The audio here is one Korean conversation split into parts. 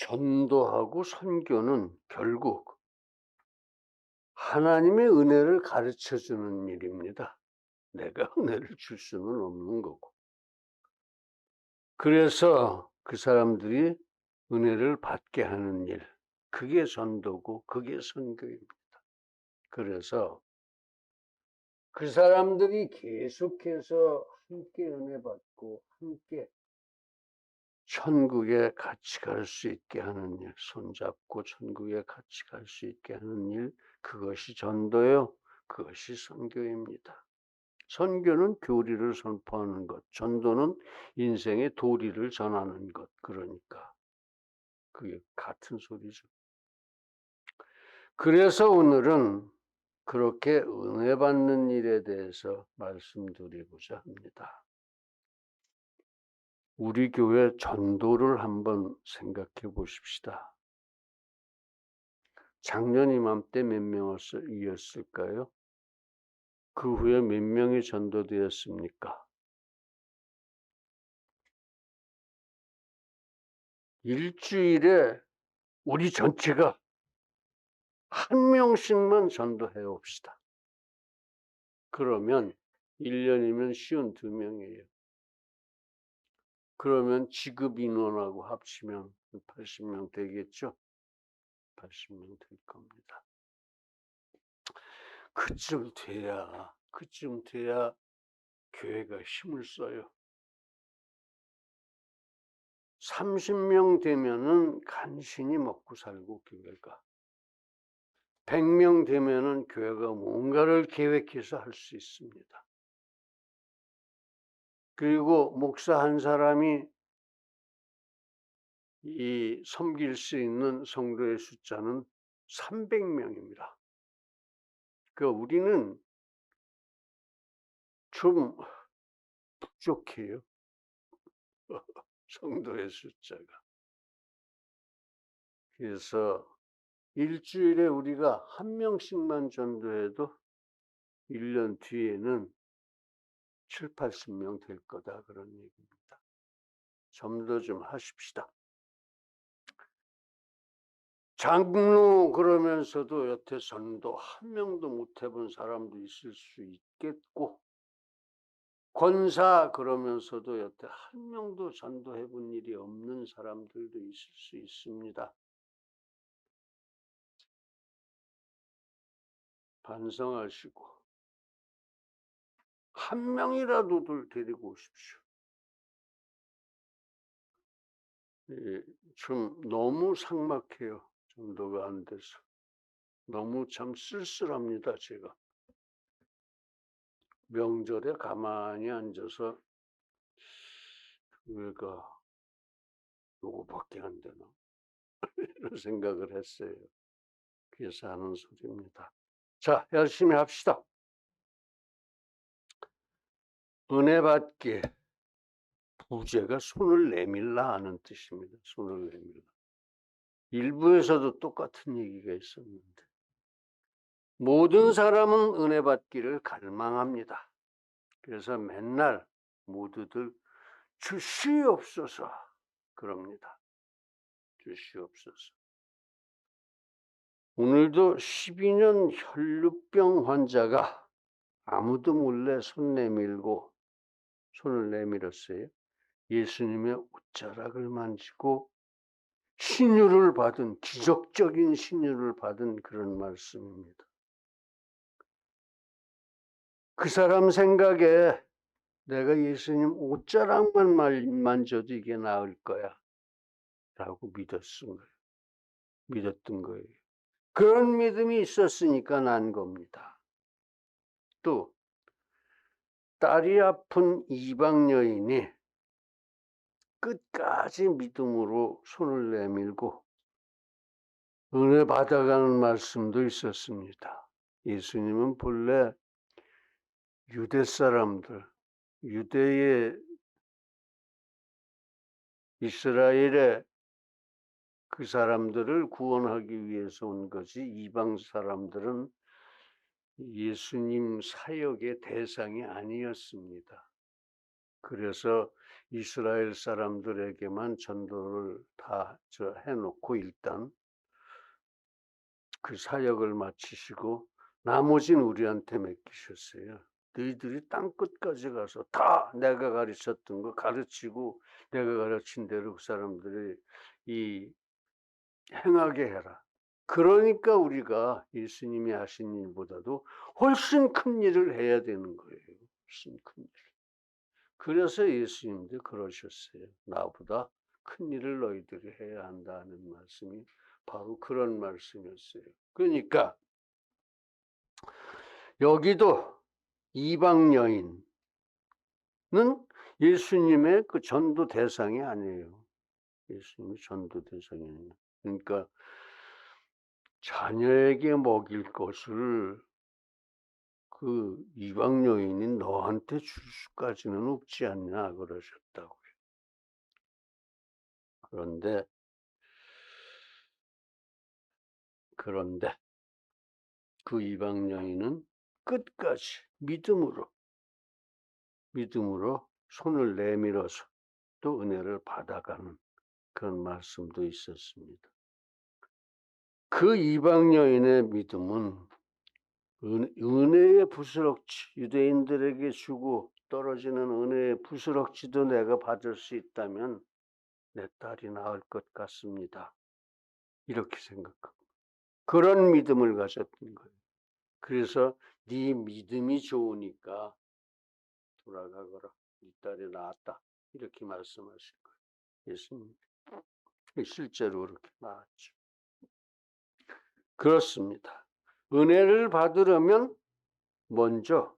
전도하고 선교는 결국 하나님의 은혜를 가르쳐 주는 일입니다. 내가 은혜를 줄 수는 없는 거고. 그래서 그 사람들이 은혜를 받게 하는 일, 그게 전도고 그게 선교입니다. 그래서 그 사람들이 계속해서 함께 은혜 받고 함께 천국에 같이 갈 수 있게 하는 일, 손잡고 천국에 같이 갈 수 있게 하는 일, 그것이 전도요. 그것이 선교입니다. 선교는 교리를 선포하는 것, 전도는 인생의 도리를 전하는 것. 그러니까 그게 같은 소리죠. 그래서 오늘은 그렇게 은혜 받는 일에 대해서 말씀드리고자 합니다. 우리 교회 전도를 한번 생각해 보십시다. 작년 이맘때 몇 명이었을까요? 그 후에 몇 명이 전도되었습니까? 일주일에 우리 전체가 한 명씩만 전도해 봅시다. 그러면 1년이면 52명이에요. 그러면 지급 인원하고 합치면 80명 되겠죠? 80명 될 겁니다. 그쯤 돼야 교회가 힘을 써요. 30명 되면은 간신히 먹고 살고 교회가. 100명 되면은 교회가 뭔가를 계획해서 할 수 있습니다. 그리고 목사 한 사람이 이 섬길 수 있는 성도의 숫자는 300명입니다. 우리는 좀 부족해요. 성도의 숫자가. 그래서 일주일에 우리가 한 명씩만 전도해도 1년 뒤에는 7, 80명 될 거다 그런 얘기입니다. 전도 좀 하십시다. 장로 그러면서도 여태 전도 한 명도 못 해본 사람도 있을 수 있겠고, 권사 그러면서도 여태 한 명도 전도해 본 일이 없는 사람들도 있을 수 있습니다. 반성하시고 한 명이라도들 데리고 오십시오. 좀 너무 삭막해요. 전도가 안 돼서. 너무 참 쓸쓸합니다. 제가. 명절에 가만히 앉아서 교회가 요거밖에 안 되나 이런 생각을 했어요. 그래서 하는 소리입니다. 자, 열심히 합시다. 은혜 받기. 부제가 손을 내밀라 하는 뜻입니다. 손을 내밀라. 일부에서도 똑같은 얘기가 있었는데, 모든 사람은 은혜 받기를 갈망합니다. 그래서 맨날 모두들 주시옵소서 그럽니다. 주시옵소서. 오늘도 12년 혈루병 환자가 아무도 몰래 손을 내밀었어요. 예수님의 옷자락을 만지고 신유를 받은, 기적적인 신유를 받은 그런 말씀입니다. 그 사람 생각에 내가 예수님 옷자락만 만져도 이게 나을 거야 라고 믿었던 거예요. 그런 믿음이 있었으니까 난 겁니다. 또 딸이 아픈 이방 여인이 끝까지 믿음으로 손을 내밀고 은혜 받아가는 말씀도 있었습니다. 예수님은 본래 유대 사람들, 유대의 이스라엘의 그 사람들을 구원하기 위해서 온 거지, 이방 사람들은 예수님 사역의 대상이 아니었습니다. 그래서 이스라엘 사람들에게만 전도를 다 해놓고 일단 그 사역을 마치시고 나머지는 우리한테 맡기셨어요. 너희들이 땅 끝까지 가서 다 내가 가르쳤던 거 가르치고 내가 가르친 대로 그 사람들이 행하게 해라. 그러니까 우리가 예수님이 하신 일보다도 훨씬 큰 일을 해야 되는 거예요. 훨씬 큰 일. 그래서 예수님도 그러셨어요. 나보다 큰 일을 너희들이 해야 한다는 말씀이 바로 그런 말씀이었어요. 그러니까 여기도 이방 여인은 예수님의 그 전도 대상이 아니에요. 예수님이 전도 대상이 아니에요. 그러니까 자녀에게 먹일 것을 그 이방 여인이 너한테 줄 수까지는 없지 않냐 그러셨다고요. 그런데 그 이방 여인은 끝까지 믿음으로 손을 내밀어서 또 은혜를 받아가는 그런 말씀도 있었습니다. 그 이방 여인의 믿음은 은혜의 부스럭지, 유대인들에게 주고 떨어지는 은혜의 부스럭지도 내가 받을 수 있다면 내 딸이 나을 것 같습니다. 이렇게 생각합니다. 그런 믿음을 가졌던 거예요. 그래서 네 믿음이 좋으니까 돌아가거라. 네 딸이 나았다. 이렇게 말씀하신 거예요. 예수님. 실제로 그렇게 나았죠. 그렇습니다. 은혜를 받으려면 먼저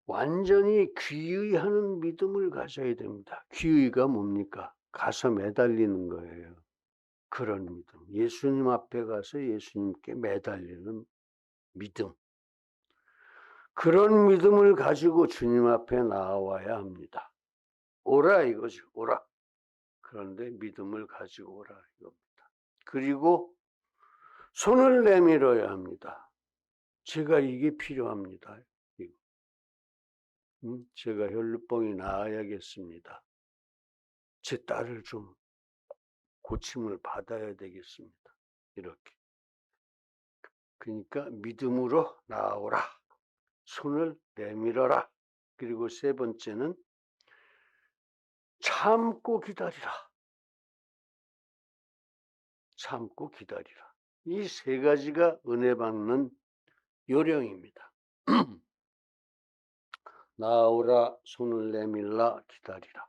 완전히 귀의하는 믿음을 가져야 됩니다. 귀의가 뭡니까? 가서 매달리는 거예요. 그런 믿음. 예수님 앞에 가서 예수님께 매달리는 믿음. 그런 믿음을 가지고 주님 앞에 나와야 합니다. 오라 이거죠. 오라. 그런데 믿음을 가지고 오라 이겁니다. 그리고 손을 내밀어야 합니다. 제가 이게 필요합니다. 제가 혈루병이 나아야겠습니다. 제 딸을 좀 고침을 받아야 되겠습니다. 이렇게. 그러니까 믿음으로 나오라. 손을 내밀어라. 그리고 세 번째는 참고 기다리라. 참고 기다리라. 이 세 가지가 은혜 받는 요령입니다. 나오라, 손을 내밀라, 기다리라.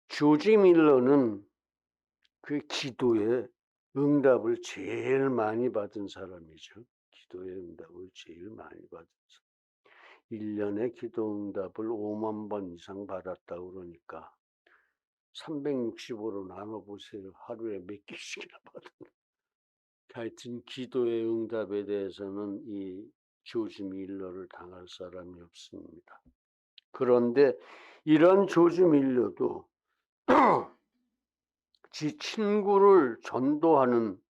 조지 밀러는 그 기도에 응답을 제일 많이 받은 사람이죠. 기도의 응답을 제일 많이 받은 사람. 1년에 기도 응답을 5만 번 이상 받았다 그러니까 365로 나눠보세요. 하루에 몇 개씩이나 받은. 하여튼 기도의 응답에 대해서는 이 조지 밀러를 당할 사람이 없습니다. 그런데 이런 조지 밀러도 지 친구를 전도하는,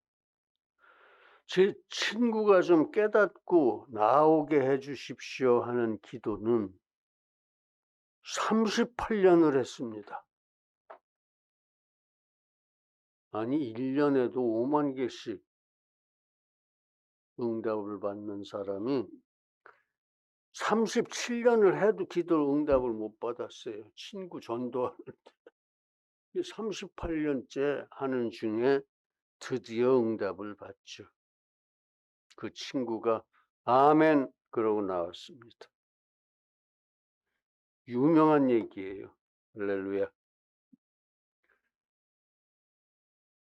제 친구가 좀 깨닫고 나오게 해 주십시오 하는 기도는 38년을 했습니다. 아니 1년에도 5만 개씩 응답을 받는 사람이 37년을 해도 기도 응답을 못 받았어요. 친구 전도하는데. 38년째 하는 중에 드디어 응답을 받죠. 그 친구가 아멘 그러고 나왔습니다. 유명한 얘기예요. 할렐루야.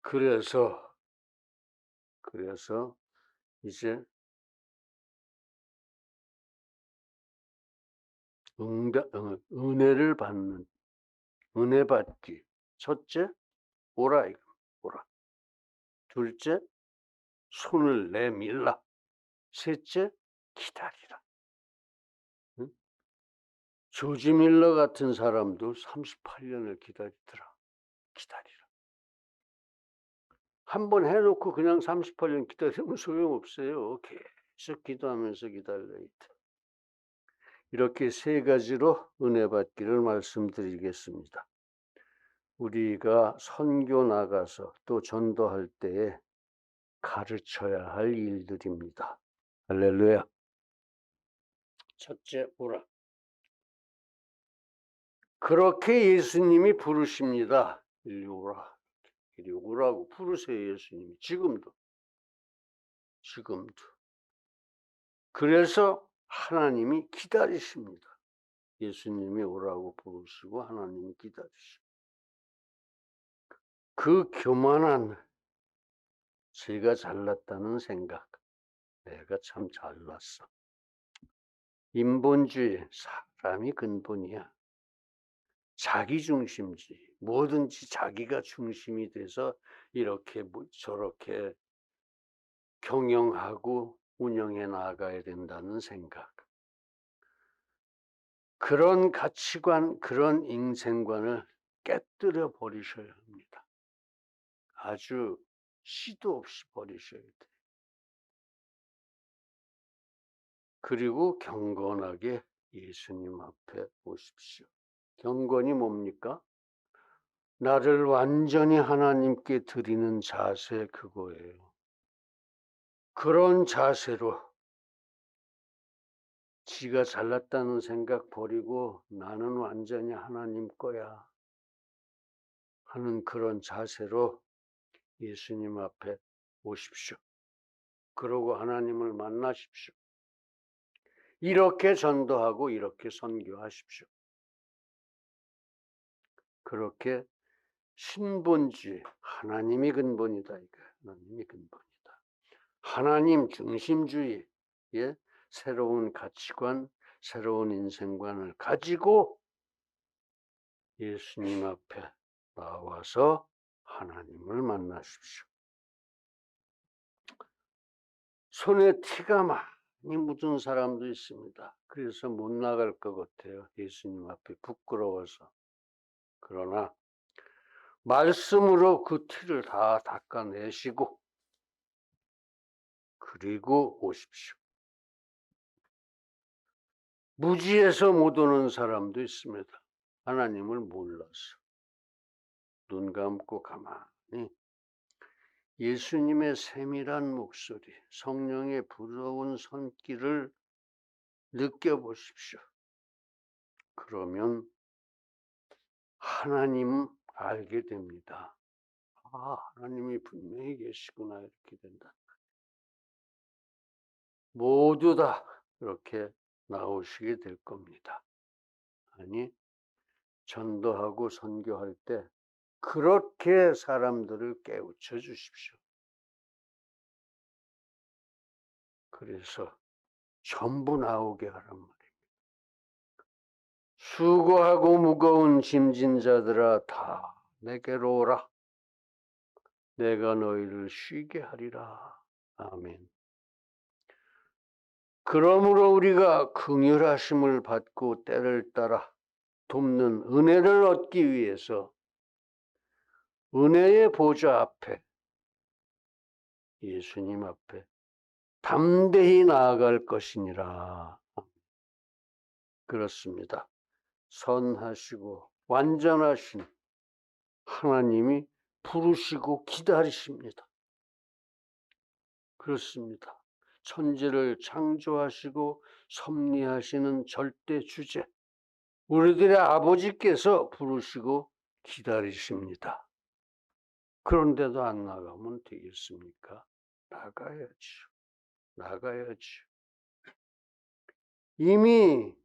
그래서 이제 은혜를 받는, 은혜 받기. 첫째, 오라 이거, 오라. 둘째, 손을 내밀라. 셋째, 기다리라. 응? 조지 밀러 같은 사람도 38년을 기다리더라. 기다리라. 한번 해놓고 그냥 38년 기다리면 소용없어요. 계속 기도하면서 기다려야 돼. 이렇게 세 가지로 은혜 받기를 말씀드리겠습니다. 우리가 선교 나가서 또 전도할 때에 가르쳐야 할 일들입니다. 할렐루야. 첫째, 오라. 그렇게 예수님이 부르십니다. 이리 오라. 이리 오라고 부르세요, 예수님이. 지금도. 그래서 하나님이 기다리십니다. 예수님이 오라고 부르시고 하나님이 기다리십니다. 그 교만한 제가 잘났다는 생각. 내가 참 잘났어. 인본주의, 사람이 근본이야. 자기중심주의, 뭐든지 자기가 중심이 돼서 이렇게 저렇게 경영하고 운영해 나가야 된다는 생각. 그런 가치관, 그런 인생관을 깨뜨려 버리셔야 합니다. 아주 시도 없이 버리셔야 돼요. 그리고 경건하게 예수님 앞에 오십시오. 경건이 뭡니까? 나를 완전히 하나님께 드리는 자세, 그거예요. 그런 자세로 지가 잘났다는 생각 버리고 나는 완전히 하나님 거야 하는 그런 자세로 예수님 앞에 오십시오. 그러고 하나님을 만나십시오. 이렇게 전도하고 이렇게 선교하십시오. 그렇게 신본주의, 하나님이 근본이다. 이거 하나님이 근본이다. 하나님 중심주의의 새로운 가치관, 새로운 인생관을 가지고 예수님 앞에 나와서 하나님을 만나십시오. 손에 티가 많이 묻은 사람도 있습니다. 그래서 못 나갈 것 같아요. 예수님 앞에 부끄러워서. 그러나 말씀으로 그 티를 다 닦아내시고 그리고 오십시오. 무지해서 못 오는 사람도 있습니다. 하나님을 몰라서. 눈 감고 가만히 예수님의 세밀한 목소리, 성령의 부러운 손길을 느껴보십시오. 그러면 하나님 알게 됩니다. 아, 하나님이 분명히 계시구나, 이렇게 된다. 모두 다 그렇게 나오시게 될 겁니다. 아니, 전도하고 선교할 때 그렇게 사람들을 깨우쳐 주십시오. 그래서 전부 나오게 하란 말입니다. 수고하고 무거운 짐진 자들아 다 내게로 오라. 내가 너희를 쉬게 하리라. 아멘. 그러므로 우리가 긍휼하심을 받고 때를 따라 돕는 은혜를 얻기 위해서 은혜의 보좌 앞에, 예수님 앞에 담대히 나아갈 것이니라. 그렇습니다. 선하시고 완전하신 하나님이 부르시고 기다리십니다. 그렇습니다. 천지를 창조하시고 섭리하시는 절대 주제, 우리들의 아버지께서 부르시고 기다리십니다. 그런데도 안 나가면 되겠습니까? 나가야죠. 이미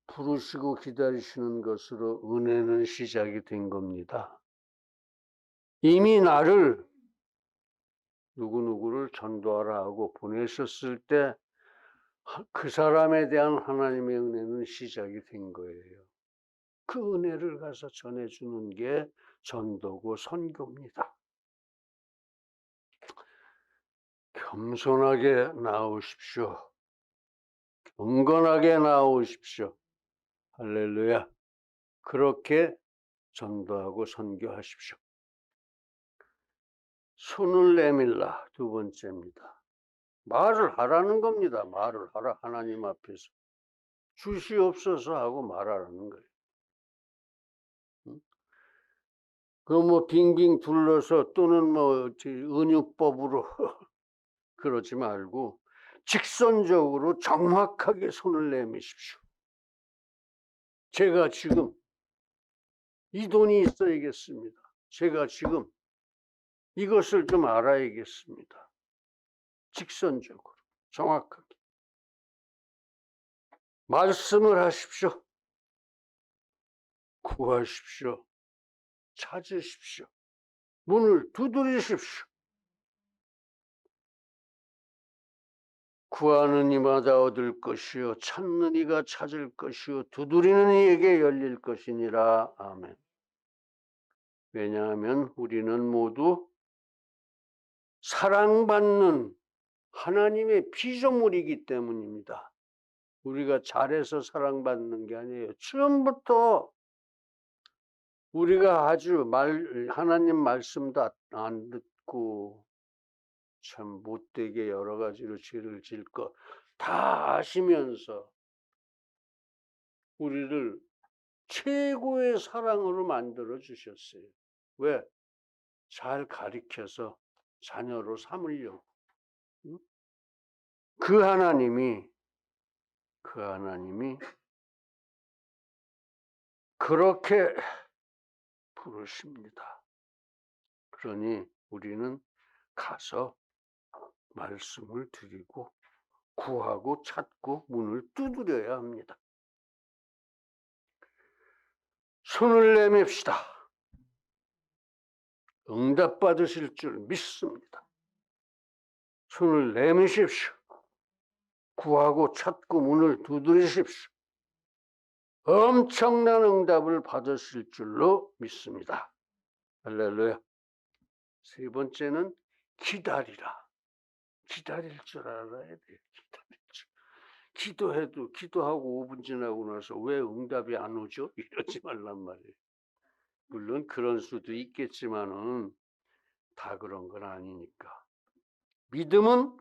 부르시고 기다리시는 것으로 은혜는 시작이 된 겁니다. 이미 나를 누구누구를 전도하라 하고 보내셨을 때 그 사람에 대한 하나님의 은혜는 시작이 된 거예요. 그 은혜를 가서 전해주는 게 전도고 선교입니다. 겸손하게 나오십시오. 경건하게 나오십시오. 할렐루야. 그렇게 전도하고 선교하십시오. 손을 내밀라, 두 번째입니다. 말을 하라는 겁니다. 말을 하라, 하나님 앞에서. 주시옵소서 하고 말하라는 거예요. 응? 뭐 빙빙 둘러서 또는 뭐 은유법으로 그러지 말고 직선적으로 정확하게 손을 내미십시오. 제가 지금 이 돈이 있어야겠습니다. 제가 지금 이것을 좀 알아야겠습니다. 직선적으로 정확하게 말씀을 하십시오. 구하십시오. 찾으십시오. 문을 두드리십시오. 구하는 이마다 얻을 것이요 찾는 이가 찾을 것이요 두드리는 이에게 열릴 것이니라. 아멘. 왜냐하면 우리는 모두 사랑받는 하나님의 피조물이기 때문입니다. 우리가 잘해서 사랑받는 게 아니에요. 처음부터 우리가 아주 하나님 말씀도 안 듣고 참 못되게 여러 가지로 죄를 질 거 다 아시면서 우리를 최고의 사랑으로 만들어 주셨어요. 왜? 잘 가르쳐서 자녀로 삼으려고. 응? 그 하나님이 그렇게 부르십니다. 그러니 우리는 가서 말씀을 드리고 구하고 찾고 문을 두드려야 합니다. 손을 내밉시다. 응답받으실 줄 믿습니다. 손을 내미십시오. 구하고 찾고 문을 두드리십시오. 엄청난 응답을 받으실 줄로 믿습니다. 할렐루야. 세 번째는 기다리라. 기다릴 줄 알아야 돼요. 기다릴 줄. 기도해도 기도하고 5분 지나고 나서 왜 응답이 안 오죠? 이러지 말란 말이에요. 물론 그런 수도 있겠지만은 다 그런 건 아니니까. 믿음은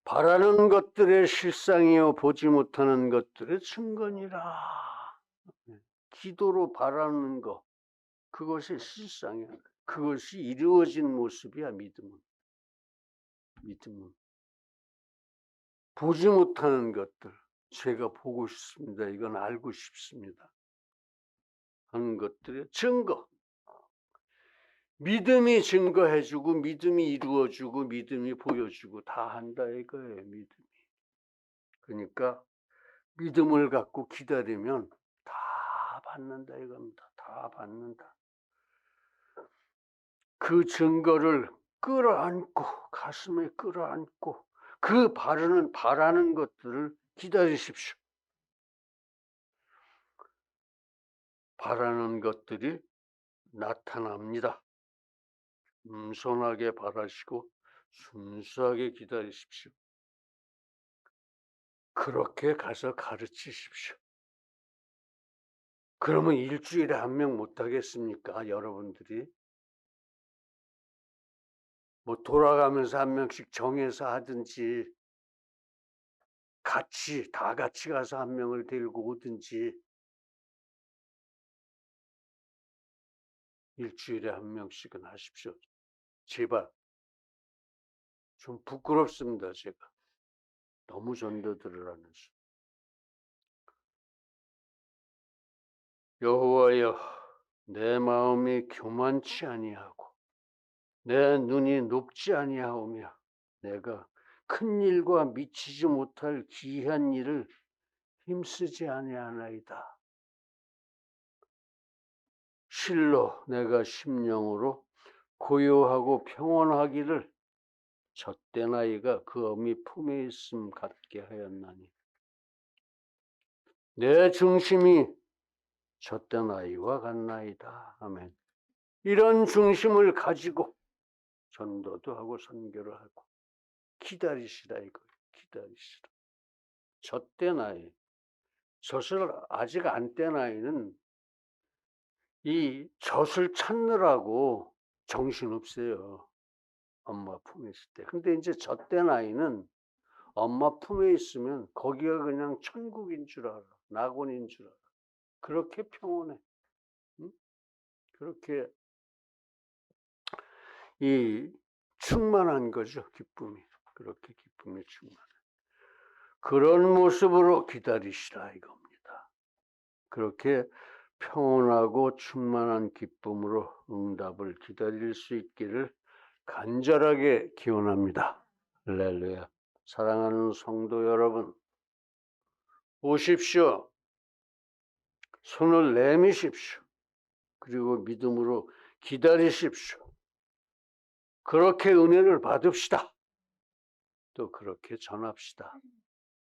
바라는 것들의 실상이요 보지 못하는 것들의 증거니라. 기도로 바라는 것, 그것이 실상이야. 그것이 이루어진 모습이야. 믿음은 보지 못하는 것들, 제가 보고 싶습니다. 이건 알고 싶습니다. 하는 것들의 증거. 믿음이 증거해주고 믿음이 이루어주고 믿음이 보여주고 다 한다 이거예요. 믿음이. 그러니까 믿음을 갖고 기다리면 다 받는다 이겁니다. 다 받는다. 그 증거를 끌어안고 가슴에 끌어안고 그 바라는 것들을 기다리십시오. 바라는 것들이 나타납니다. 겸손하게 바라시고 순수하게 기다리십시오. 그렇게 가서 가르치십시오. 그러면 일주일에 1명 못하겠습니까? 여러분들이 뭐 돌아가면서 1명씩 정해서 하든지 다 같이 가서 1명을 데리고 오든지 일주일에 1명씩은 하십시오. 제발. 좀 부끄럽습니다. 제가 너무 전도들을 하면서. 여호와여, 내 마음이 교만치 아니하고 내 눈이 높지 아니하오며 내가 큰 일과 미치지 못할 귀한 일을 힘쓰지 아니하나이다. 실로 내가 심령으로 고요하고 평온하기를 젖된 아이가 그 어미 품에 있음 같게 하였나니 내 중심이 젖된 아이와 같나이다. 아멘. 이런 중심을 가지고 전도도 하고 선교를 하고 기다리시라 이거예요. 기다리시라. 젖된 아이. 젖을 아직 안 뗀 아이는 이 젖을 찾느라고 정신없어요. 엄마 품에 있을 때. 근데 이제 젖된 아이는 엄마 품에 있으면 거기가 그냥 천국인 줄 알아. 낙원인 줄 알아. 그렇게 평온해. 응? 그렇게 충만한 거죠, 기쁨이. 그렇게 기쁨이 충만해. 그런 모습으로 기다리시라 이겁니다. 그렇게 평온하고 충만한 기쁨으로 응답을 기다릴 수 있기를 간절하게 기원합니다. 할렐루야. 사랑하는 성도 여러분, 오십시오. 손을 내미십시오. 그리고 믿음으로 기다리십시오. 그렇게 은혜를 받읍시다. 또 그렇게 전합시다.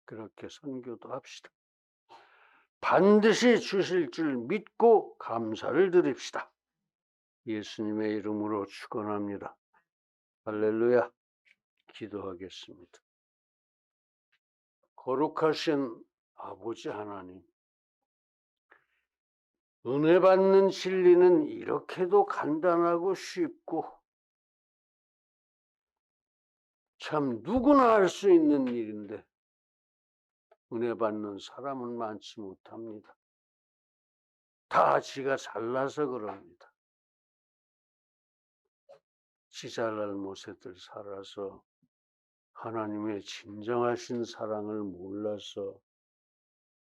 그렇게 선교도 합시다. 반드시 주실 줄 믿고 감사를 드립시다. 예수님의 이름으로 축원합니다. 할렐루야. 기도하겠습니다. 거룩하신 아버지 하나님, 은혜 받는 진리는 이렇게도 간단하고 쉽고 참 누구나 할 수 있는 일인데 은혜 받는 사람은 많지 못합니다. 다 지가 잘나서 그럽니다. 지 잘날 모세들 살아서 하나님의 진정하신 사랑을 몰라서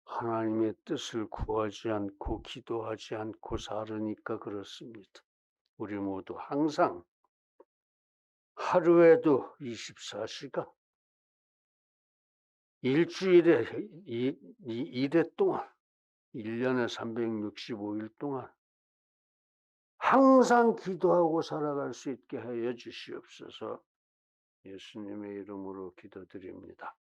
하나님의 뜻을 구하지 않고 기도하지 않고 살으니까 그렇습니다. 우리 모두 항상 하루에도 24시간, 일주일에 2회 동안, 1년에 365일 동안 항상 기도하고 살아갈 수 있게 하여 주시옵소서. 예수님의 이름으로 기도드립니다.